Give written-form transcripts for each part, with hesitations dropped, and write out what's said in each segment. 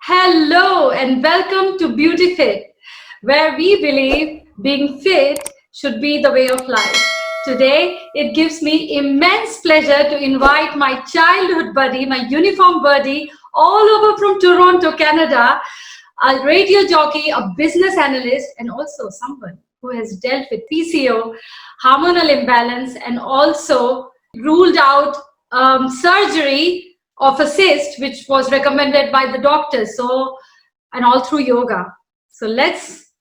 Hello and welcome to Beauty Fit, where we believe being fit should be the way of life. Today, it gives me immense pleasure to invite my childhood buddy, my uniform buddy, all over from Toronto, Canada, a radio jockey, a business analyst, and also someone who has dealt with PCO, hormonal imbalance, and also ruled out surgery of a cyst, which was recommended by the doctor. So, and all through yoga. So let's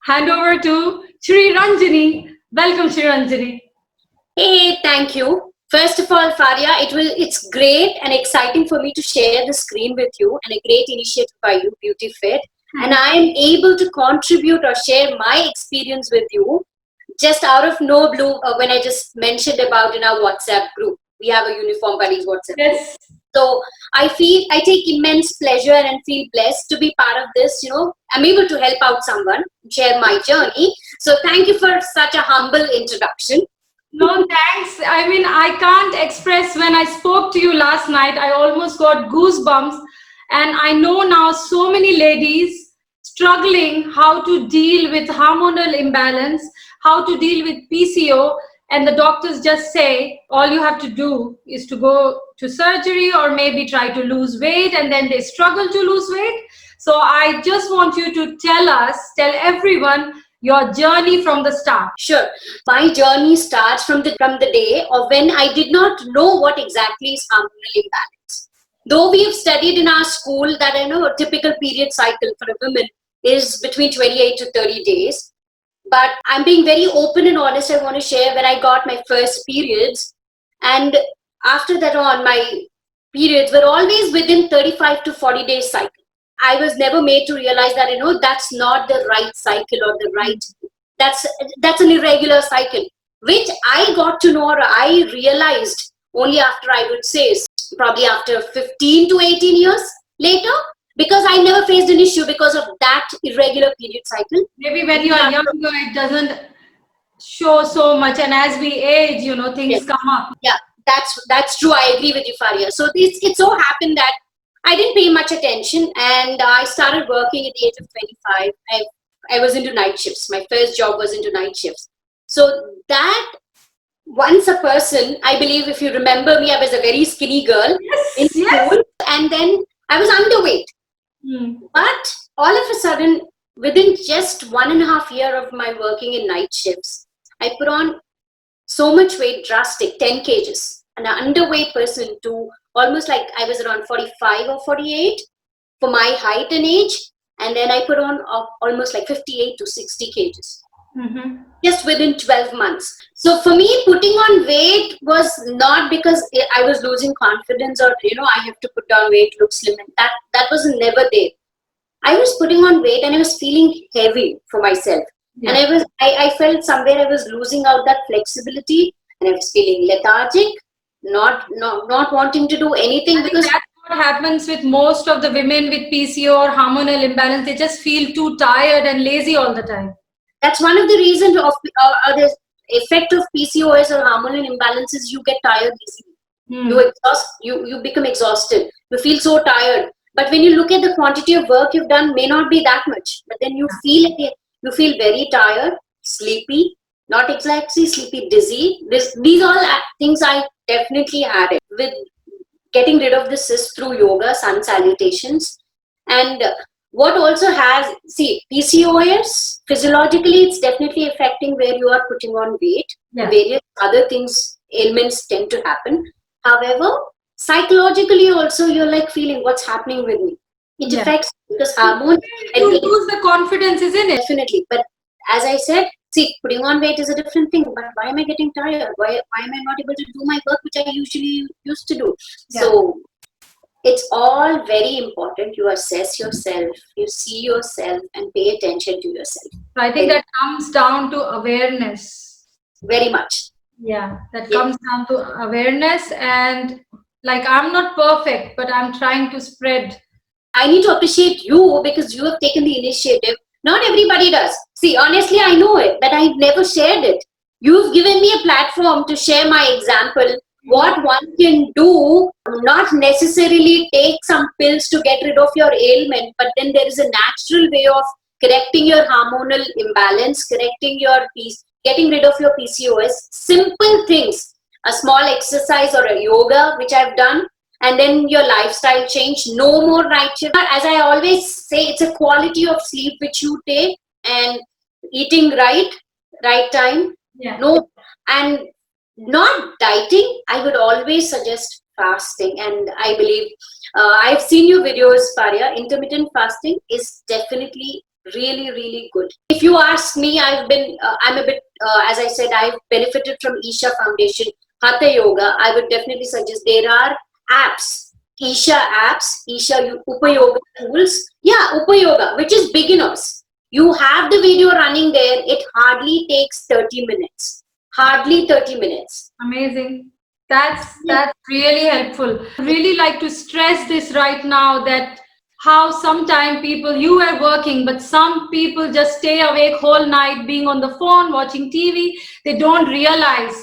hand over to Shri Ranjani. Welcome, Shri Ranjani. Hey, thank you. First of all, Faria, it's great and exciting for me to share the screen with you and a great initiative by you, Beauty Fit. And I am able to contribute or share my experience with you just out of no blue when I just mentioned about in our WhatsApp group. We have a Uniform Buddies WhatsApp group. Yes. So I take immense pleasure and feel blessed to be part of this. I'm able to help out someone, share my journey. So thank you for such a humble introduction. No, thanks. I mean, I can't express when I spoke to you last night, I almost got goosebumps. And I know now so many ladies struggling how to deal with hormonal imbalance, how to deal with PCO. And the doctors just say, all you have to do is to go to surgery or maybe try to lose weight, and then they struggle to lose weight. So I just want you to tell everyone your journey from the start. Sure. My journey starts from the day of when I did not know what exactly is hormonal imbalance. Though we have studied in our school that a typical period cycle for a woman is between 28 to 30 days. But I'm being very open and honest. I want to share when I got my first periods. And after that on, my periods were always within 35 to 40 days cycle. I was never made to realize that, that's not the right cycle or that's an irregular cycle, which I got to know or I realized only after, I would say, probably after 15 to 18 years later, because I never faced an issue because of that irregular period cycle. Maybe when you are younger, it doesn't show so much, and as we age, things come up. Yeah, that's true. I agree with you, Faria. So it so happened that I didn't pay much attention, and I started working at the age of 25. I was into night shifts. My first job was into night shifts. So that once a person, I believe if you remember me, I was a very skinny girl in school, and then I was underweight. But all of a sudden, within just 1.5 years of my working in night shifts, I put on so much weight, drastic, 10 kgs. An underweight person to almost like I was around 45 or 48 for my height and age. And then I put on almost like 58 to 60 kgs. Just within 12 months. So for me, putting on weight was not because I was losing confidence or, I have to put down weight, look slim. And that was never there. I was putting on weight and I was feeling heavy for myself. Yeah. And I felt somewhere I was losing out that flexibility, and I was feeling lethargic, not wanting to do anything. Because that's what happens with most of the women with PCO or hormonal imbalance. They just feel too tired and lazy all the time. That's one of the reasons of the effect of PCOS or hormonal imbalances. You get tired easily. You become exhausted. You feel so tired. But when you look at the quantity of work you've done, may not be that much. But then you feel very tired, sleepy, not exactly sleepy, dizzy. These all things I definitely had it with getting rid of the cyst through yoga, sun salutations, and what also has, PCOS, physiologically, it's definitely affecting where you are putting on weight. Yeah. Various other things, ailments tend to happen. However, psychologically also, you're like feeling what's happening with me. It affects because hormone. You lose the confidence, isn't it? Definitely. But as I said, putting on weight is a different thing. But why am I getting tired? Why am I not able to do my work, which I usually used to do? Yeah. So it's all very important. You assess yourself, you see yourself, and pay attention to yourself. So I think that comes down to awareness. Very much. Yeah, that comes down to awareness. And like, I'm not perfect, but I'm trying to spread. I need to appreciate you because you have taken the initiative. Not everybody does. Honestly, I know it, but I've never shared it. You've given me a platform to share my example What one can do, not necessarily take some pills to get rid of your ailment, but then there is a natural way of correcting your hormonal imbalance, correcting your piece, getting rid of your PCOS. Simple things, a small exercise or a yoga, which I've done, and then your lifestyle change. No more night shift. As I always say, it's a quality of sleep which you take, and eating right time. Yeah. No, and not dieting. I would always suggest fasting, and I believe I've seen your videos, Faria. Intermittent fasting is definitely really good. If you ask me, I'm a bit, as I said, I've benefited from Isha Foundation, Hatha Yoga. I would definitely suggest there are apps, Isha Upayoga tools. Yeah, Upayoga, which is beginners. You have the video running there. It hardly takes 30 minutes. Hardly 30 minutes. Amazing. That's really helpful. Really like to stress this right now, that how sometimes people, you are working, but some people just stay awake whole night being on the phone, watching TV. They don't realize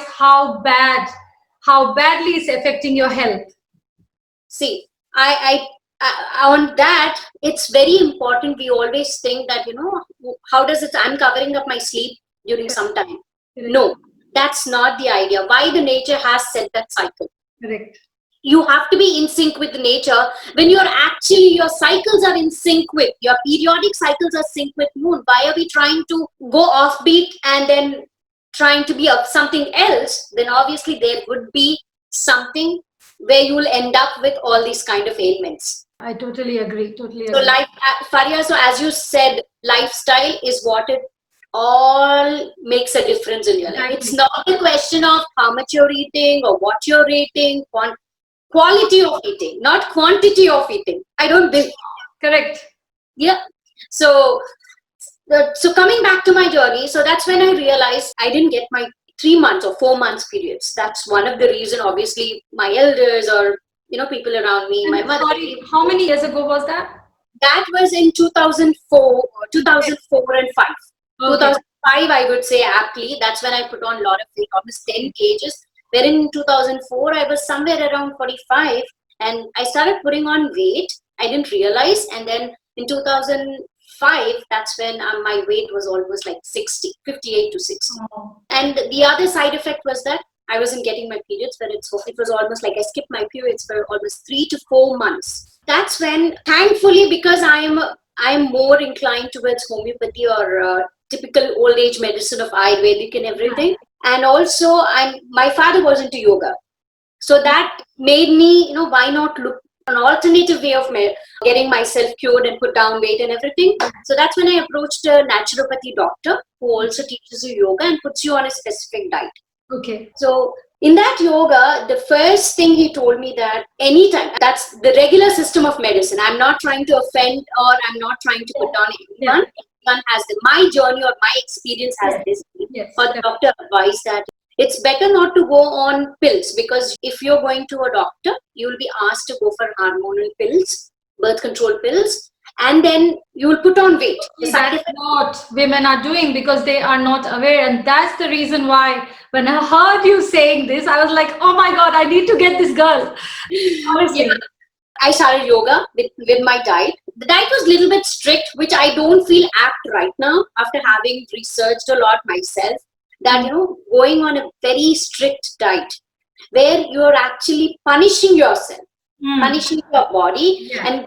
how badly it's affecting your health. See, on that, it's very important. We always think that, how does it, I'm covering up my sleep during some time. No, that's not the idea. Why the nature has set that cycle. Correct. You have to be in sync with the nature. When your cycles are in sync with, your periodic cycles are sync with moon. Why are we trying to go offbeat and then trying to be of something else? Then obviously there would be something where you will end up with all these kind of ailments. I totally agree. So Faria, so as you said, lifestyle is what it all makes a difference in your life. It's not a question of how much you're eating or what you're eating, quality of eating, not quantity of eating. I don't believe. Correct. Yeah. So coming back to my journey, so that's when I realized I didn't get my 3 months or 4 months periods. That's one of the reason. Obviously, my elders or people around me, my mother. Sorry, how many years ago was that? That was in 2004 and 5. Okay. 2005, I would say aptly. That's when I put on a lot of weight, almost 10 kgs. Wherein in 2004, I was somewhere around 45, and I started putting on weight. I didn't realize, and then in 2005, that's when my weight was almost like 60, 58 to 60. Oh. And the other side effect was that I wasn't getting my periods, but it was almost like I skipped my periods for almost 3 to 4 months. That's when, thankfully, because I'm more inclined towards homeopathy or typical old age medicine of Ayurvedic and everything. And also my father was into yoga. So that made me, why not look an alternative way of getting myself cured and put down weight and everything. So that's when I approached a naturopathy doctor who also teaches you yoga and puts you on a specific diet. Okay. So in that yoga, the first thing he told me that anytime, that's the regular system of medicine. I'm not trying to offend or I'm not trying to put down anyone. Yeah. Everyone has my journey or my experience has this. Yes. Or the doctor advised that it's better not to go on pills, because if you're going to a doctor, you will be asked to go for hormonal pills, birth control pills, and then you will put on weight. That's what women are doing because they are not aware. And that's the reason why when I heard you saying this, I was like, oh my God, I need to get this girl. Honestly. Yeah. I started yoga with my diet. The diet was a little bit strict, which I don't feel apt right now after having researched a lot myself. That, going on a very strict diet where you're actually punishing yourself, punishing your body, and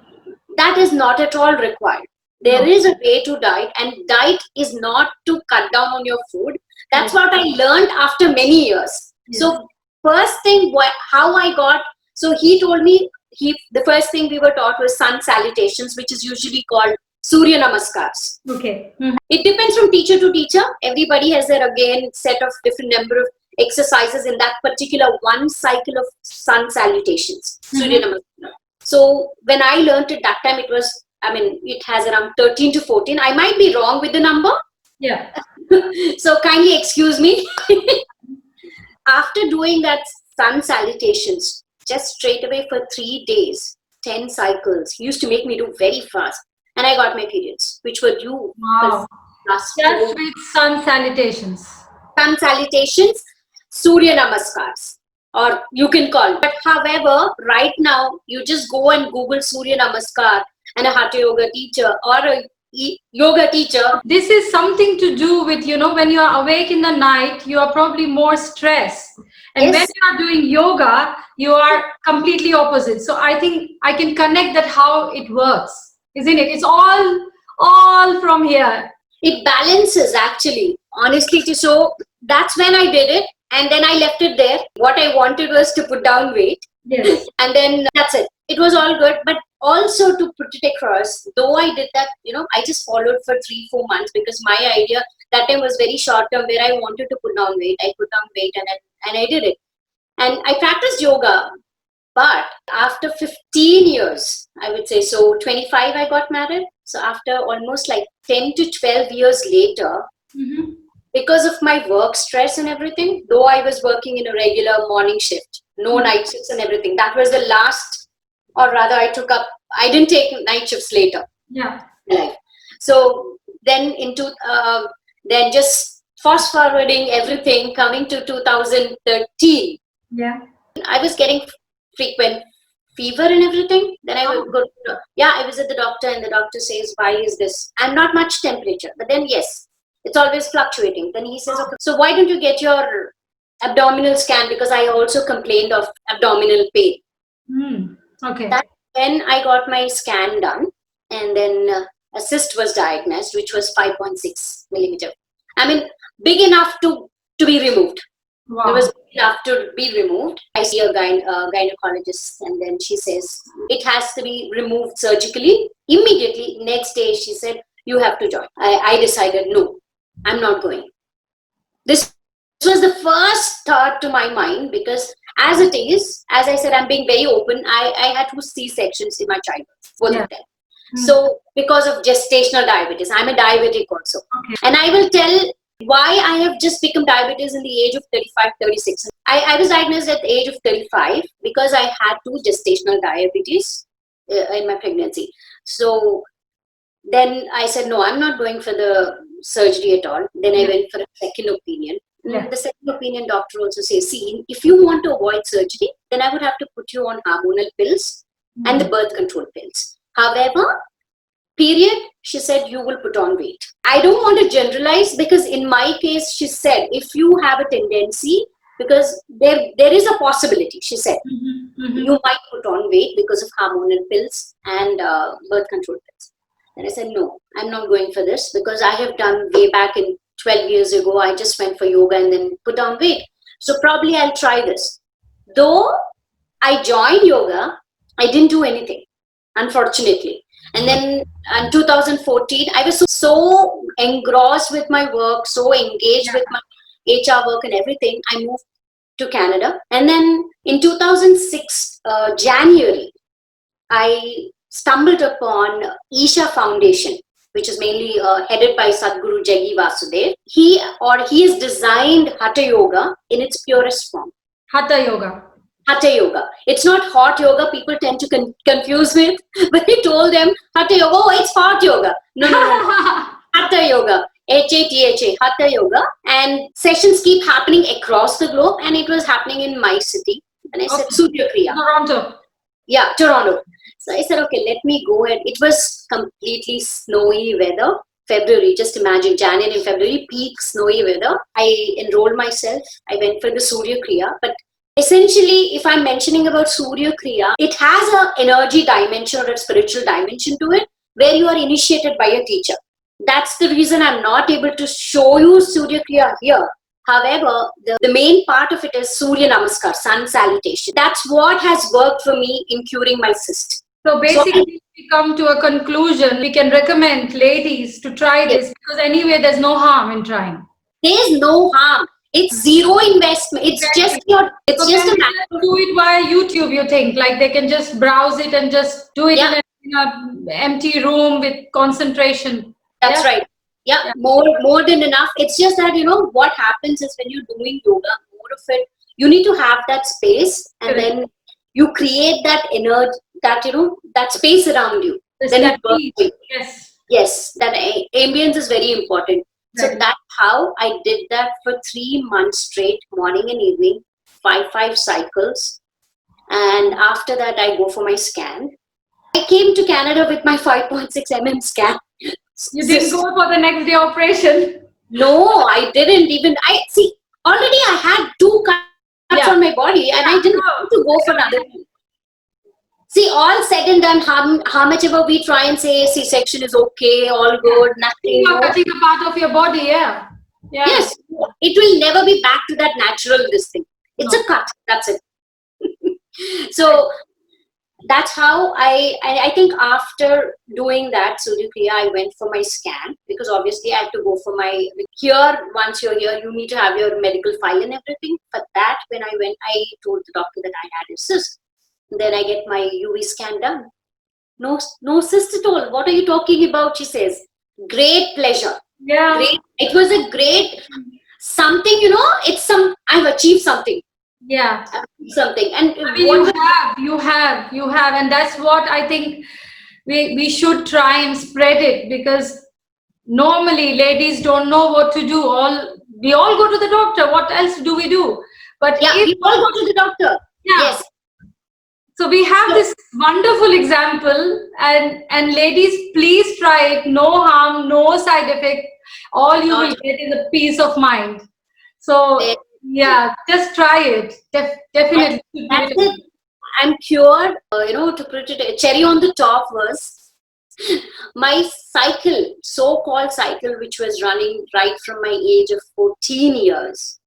that is not at all required. There is a way to diet, and diet is not to cut down on your food. That's what I learned after many years. So first thing, how I got, so he told me, the first thing we were taught was sun salutations, which is usually called Surya Namaskars. Okay. It depends from teacher to teacher. Everybody has their, again, set of different number of exercises in that particular one cycle of sun salutations. Surya Namaskar. So when I learned it that time, it has around 13 to 14. I might be wrong with the number. Yeah. So kindly excuse me. After doing that sun salutations, just straight away for 3 days, 10 cycles, used to make me do very fast. And I got my periods, which were due. Wow. Just with sun salutations. Sun salutations. Surya Namaskars, or you can call. But however, right now, you just go and Google Surya Namaskar and a Hatha Yoga teacher or a yoga teacher. This is something to do with, when you are awake in the night, you are probably more stressed. And when Yes. you are doing yoga, you are completely opposite. So I think I can connect that how it works, isn't it? It's all from here. It balances actually, honestly. So that's when I did it. And then I left it there. What I wanted was to put down weight. Yes. And then that's it. It was all good. But also to put it across, though I did that, I just followed for 3-4 months because my idea that time was very short term where I wanted to put down weight. I put down weight and I did it. And I practiced yoga. But after 15 years, I would say, so 25, I got married. So after almost like 10 to 12 years later, Mm-hmm. because of my work stress and everything, though I was working in a regular morning shift, no night shifts and everything, that was the last, or rather I didn't take night shifts later Yeah. in life. So then then just fast forwarding everything, coming to 2013, Yeah. I was getting frequent fever and everything. Then I would go, I visit the doctor and the doctor says, why is this? I'm not much temperature, but then yes, it's always fluctuating. Then he says, okay, so why don't you get your abdominal scan? Because I also complained of abdominal pain. Okay. That's when I got my scan done. And then a cyst was diagnosed, which was 5.6 millimeter. I mean, big enough to be removed. Wow. It was big enough to be removed. I see a gynecologist, and then she says, it has to be removed surgically. Immediately, next day, she said, you have to join. I decided, no, I'm not going. This was the first thought to my mind because as it is, as I said, I'm being very open. I had 2 C-sections in my childhood, both of them. So because of gestational diabetes, I'm a diabetic also. Okay. And I will tell why I have just become diabetes in the age of 35, 36. I was diagnosed at the age of 35 because I had 2 gestational diabetes in my pregnancy. So then I said, no, I'm not going for the surgery at all. Then I went for a second opinion. Yeah. The second opinion doctor also says, see, if you want to avoid surgery, then I would have to put you on hormonal pills and the birth control pills. However, period, she said, you will put on weight. I don't want to generalize because in my case, she said, if you have a tendency, because there is a possibility, she said, you might put on weight because of hormonal pills and birth control pills. And I said, no, I'm not going for this because I have done way back in 12 years ago. I just went for yoga and then put on weight. So probably I'll try this. Though I joined yoga, I didn't do anything, unfortunately. And then in 2014, I was so engrossed with my work, so engaged with my HR work and everything. I moved to Canada. And then in 2006, January, I stumbled upon Isha Foundation, which is mainly headed by Sadhguru Jaggi Vasudev. He has designed Hatha Yoga in its purest form. Hatha Yoga. Hatha Yoga. It's not hot yoga. People tend to confuse with. But he told them Hatha Yoga. Oh, it's hot yoga. No. Hatha Yoga. Hatha, Hatha Yoga. And sessions keep happening across the globe. And it was happening in my city. And I said, Surya Kriya. Toronto. Yeah, Toronto. So I said, okay, let me go ahead. It was completely snowy weather. February, just imagine January and February, peak snowy weather. I enrolled myself. I went for the Surya Kriya. But essentially, if I'm mentioning about Surya Kriya, it has an energy dimension or a spiritual dimension to it where you are initiated by a teacher. That's the reason I'm not able to show you Surya Kriya here. However, the main part of it is Surya Namaskar, sun salutation. That's what has worked for me in curing my cyst. So basically, we come to a conclusion. We can recommend ladies to try this because anyway, there's no harm in trying. There's no harm. It's zero investment. It's just It's just a matter. Do it via YouTube. You think like they can just browse it and just do it in an empty room with concentration. That's right. Yeah, more than enough. It's just that what happens is when you're doing yoga, more of it, you need to have that space, and then you create that energy, that space around you. Then that peace. yes, that ambience is very important. So Right. that's how I did that for 3 months straight, morning and evening, five cycles. And after that, I go for my scan. I came to Canada with my 5.6 scan. You didn't go for the next day operation. No, I didn't even. I see. Already, I had 2 cuts Yeah. on my body, and I didn't want to go for another two. See, all said and done, how much ever we try and say C-section is okay, all good, nothing. You're No. cutting a part of your body, yeah. Yeah. Yes, it will never be back to that natural this thing. It's No. a cut. That's it. So that's how I think after doing that Suryakriya, I went for my scan, because obviously I had to go for my here. Once you're here, you need to have your medical file and everything. For that, when I went, I told the doctor that I had a cyst. Then I get my UV scan done. No cyst at all. What are you talking about? She says. Great pleasure. Yeah. Great. It was a great something. It's I've achieved something. Yeah. Something. And I mean, you have, and that's what I think we should try and spread it, because normally ladies don't know what to do. We all go to the doctor. What else do we do? But yeah, if, we all go to the doctor. yeah, Yes. so we have this wonderful example, and ladies, please try it. No harm, no side effect. All you will get is a peace of mind. So yeah, just try it. Definitely. That's it. I'm cured. To put it, cherry on the top was my cycle, so-called cycle, which was running right from my age of 14 years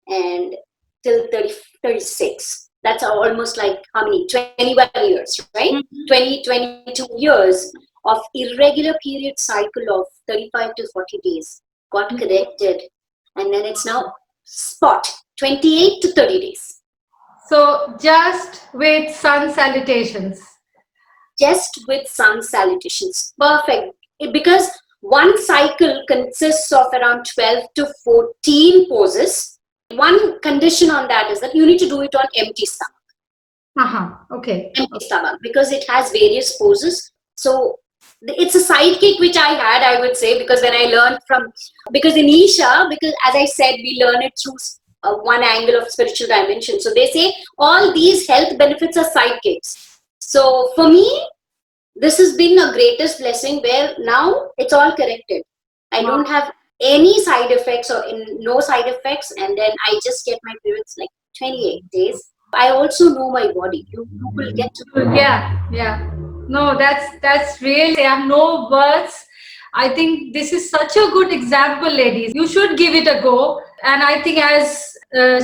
and till 36. That's almost like how many? 21 years, right? Mhm. 22 years of irregular period cycle of 35 to 40 days got corrected. And then it's now spot 28 to 30 days. So just with sun salutations. Just with sun salutations. Perfect. Because one cycle consists of around 12 to 14 poses. One condition on that is that you need to do it on empty stomach. Okay. Empty stomach, because it has various poses. So it's a sidekick which I had, I would say, because when I learned because in Isha, because as I said, we learn it through one angle of spiritual dimension. So they say all these health benefits are sidekicks. So for me, this has been a greatest blessing, where now it's all corrected. I don't have any side effects or no side effects, and then I just get my periods like 28 days. I also know my body. You will get to Yeah. No, that's really, I have no words. I think this is such a good example, ladies. You should give it a go. And I think, as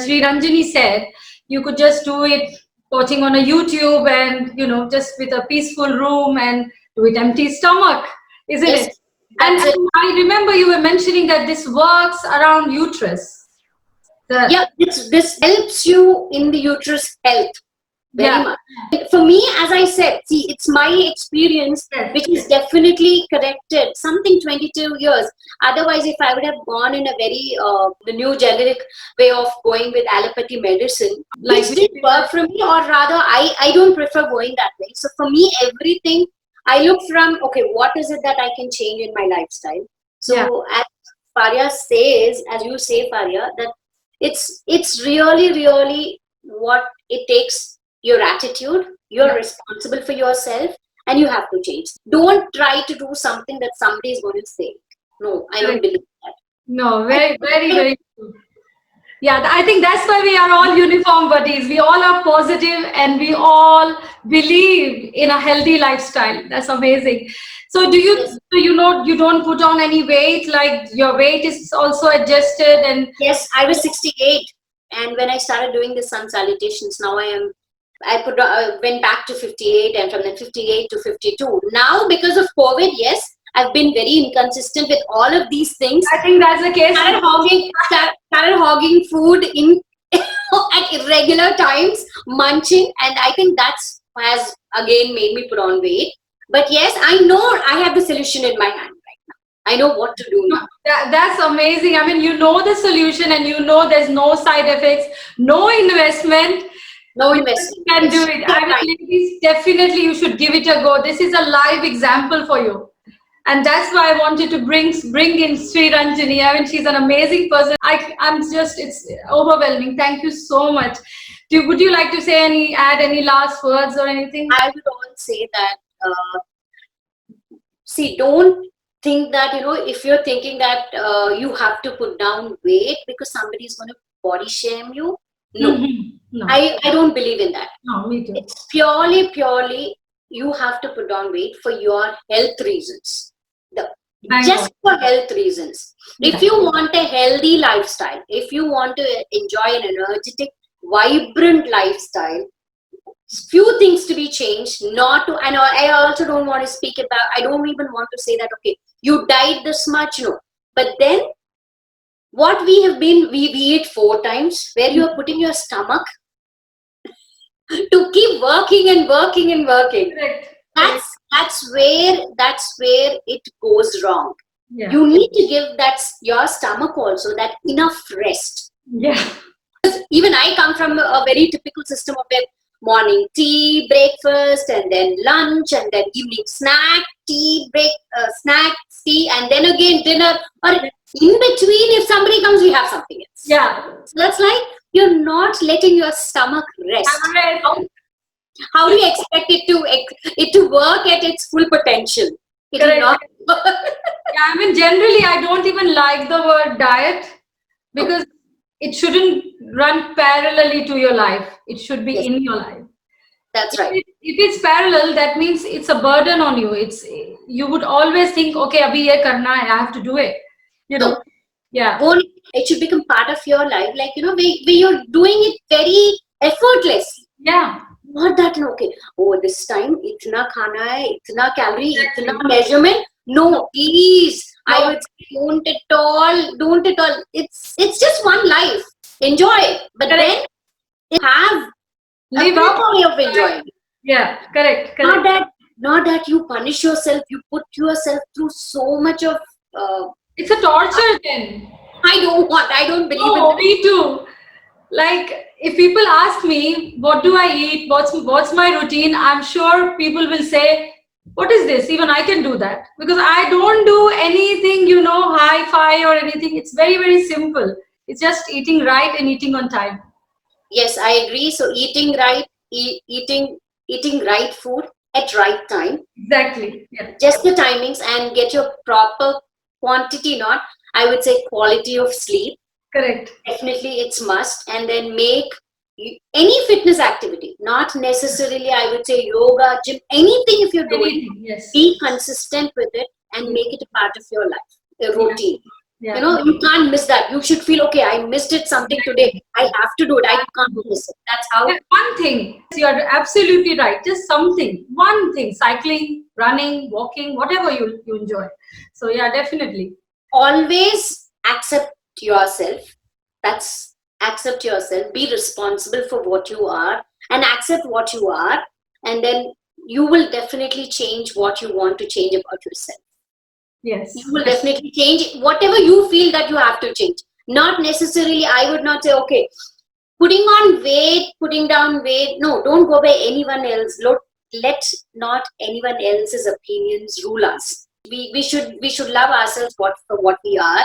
Sri Ranjani said, you could just do it watching on a YouTube, and just with a peaceful room, and with empty stomach, isn't Yes, it? And, that's it. and I remember you were mentioning that this works around uterus. Yeah, this helps you in the uterus health very Yeah. much. For me, as I said, see, it's my experience Yes. which is definitely corrected. Something 22 years. Otherwise, if I would have gone in a very the new generic way of going with allopathy medicine, Like which didn't work for me, or rather, I don't prefer going that way. So for me, everything I look from, okay, what is it that I can change in my lifestyle? So as Faria says, as you say, Faria, that it's really what it takes. Your attitude, you're responsible for yourself, and you have to change. Don't try to do something that somebody is going to say. No, I don't believe that. No, very true. Yeah, I think that's why we are all uniform buddies. We all are positive, and we all believe in a healthy lifestyle. That's amazing. So Yes. you don't put on any weight, like your weight is also adjusted, and Yes, I was 68, and when I started doing the sun salutations, now I went back to 58, and from then 58 to 52. Now, because of COVID, yes, I've been very inconsistent with all of these things. I think that's the case. Started hogging food in at irregular times, munching, and I think that's has again made me put on weight. But yes, I know I have the solution in my hand right now. I know what to do now. That's amazing. I mean, you know the solution, and there's no side effects, no investment. No You investment. can do Yes. it. I mean, ladies, definitely you should give it a go. This is a live example for you. And that's why I wanted to bring in Sri Ranjani. I mean, she's an amazing person. I'm just, it's overwhelming. Thank you so much. Would you like to say add any last words or anything? I would all say that, see, don't think that, if you're thinking that you have to put down weight because somebody is going to body shame you. No, No. I don't believe in that. No, me too. It's purely, you have to put doon weight for your health reasons. Just for health reasons. If you want a healthy lifestyle, if you want to enjoy an energetic, vibrant lifestyle, few things to be changed. Not to, and I also don't want to speak about, I don't even want to say that, okay, you died this much, no. But then, what we have been, we eat 4 times, where you are putting your stomach to keep working and working and working. Correct. That's where it goes wrong. Yeah. You need to give your stomach also that enough rest. Yeah. Even I come from a very typical system of morning tea, breakfast, and then lunch, and then evening snack, tea, snacks, tea, and then again dinner. Or in between, if somebody comes, we have something else. Yeah. So that's like you're not letting your stomach rest. How do you expect it to work at its full potential? It will not. Yeah, I mean, generally, I don't even like the word diet because it shouldn't run parallelly to your life. It should be in your life. That's right. If it's parallel, that means it's a burden on you. You would always think, okay, abhi ye karna hai, I have to do it. No. Yeah. It should become part of your life. Like, where you're doing it very effortlessly. Yeah. Not that, okay, this time, itna khana hai, itna calorie, itna measurement. No, please. No. I would say, don't at all. It's just one life. Enjoy it. But then, have a proper way of enjoying it. Yeah, correct. Not that you punish yourself, you put yourself through so much of... it's a torture then. I don't believe in that. Me too. Like, if people ask me, what do I eat? What's my routine? I'm sure people will say, what is this? Even I can do that. Because I don't do anything, hi-fi or anything. It's very, very simple. It's just eating right and eating on time. Yes, I agree. So eating right, eating right food at right time. Exactly. Yeah. Just the timings, and get your proper quantity, not, I would say, quality of sleep. Correct. Definitely it's must. And then make any fitness activity, not necessarily, I would say, yoga, gym, anything. If you're doing, be consistent with it and make it a part of your life, a routine. Yeah. You can't miss that. You should feel, okay, I missed it something today. I have to do it. I can't miss it. That's how. One thing. You're absolutely right. Just something. One thing. Cycling, running, walking, whatever you enjoy. So yeah, definitely. Always accept yourself. Accept yourself. Be responsible for what you are and accept what you are. And then you will definitely change what you want to change about yourself. Yes. You will definitely change whatever you feel that you have to change. Not necessarily, I would not say, okay, putting on weight, putting down weight. No, don't go by anyone else. Let not anyone else's opinions rule us. We should love ourselves for what we are,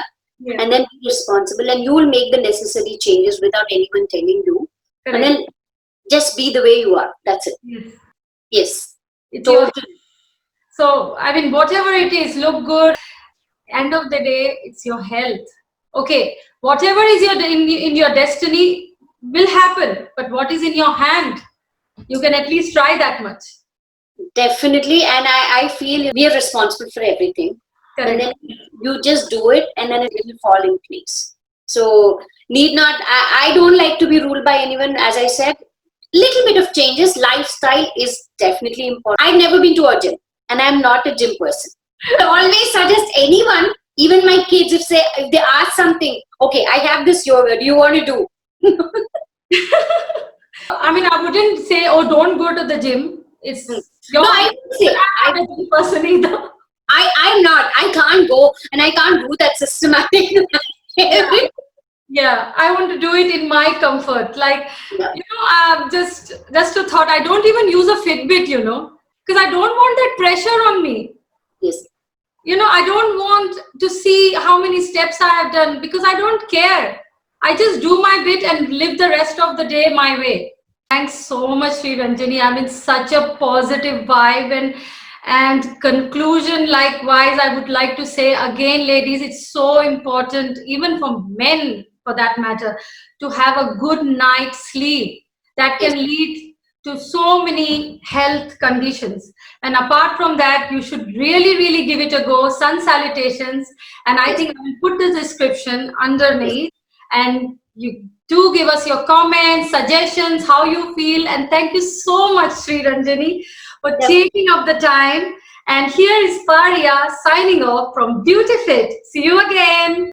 and then be responsible, and you will make the necessary changes without anyone telling you. Correct. And then just be the way you are. That's it. Yes. Totally. So, I mean, whatever it is, look good. End of the day, it's your health. Okay, whatever is in your destiny will happen, but what is in your hand, you can at least try that much. Definitely, and I feel we are responsible for everything. Correct. And then you just do it, and then it will fall in place. So, need not. I don't like to be ruled by anyone. As I said, little bit of changes. Lifestyle is definitely important. I've never been to a gym. And I'm not a gym person. I always suggest anyone, even my kids, if they ask something, okay, I have this yoga, do you want to do? I mean, I wouldn't say, oh, don't go to the gym. It's your I wouldn't say I'm not a gym person either. I'm not. I can't go and I can't do that systematic. Yeah, I want to do it in my comfort. Like, just a thought. I don't even use a Fitbit, because I don't want that pressure on me. Yes. I don't want to see how many steps I have done because I don't care. I just do my bit and live the rest of the day my way. Thanks so much, Sri Ranjani. I mean, such a positive vibe and conclusion. Likewise, I would like to say again, ladies, it's so important, even for men for that matter, to have a good night's sleep that Yes. can lead to so many health conditions. And apart from that, you should really, really give it a go. Sun salutations. And I Yes. think I will put the description Yes. underneath. And you do give us your comments, suggestions, how you feel. And thank you so much, Sri Ranjani, for Yep. taking up the time. And here is Paria signing off from Beauty Fit. See you again.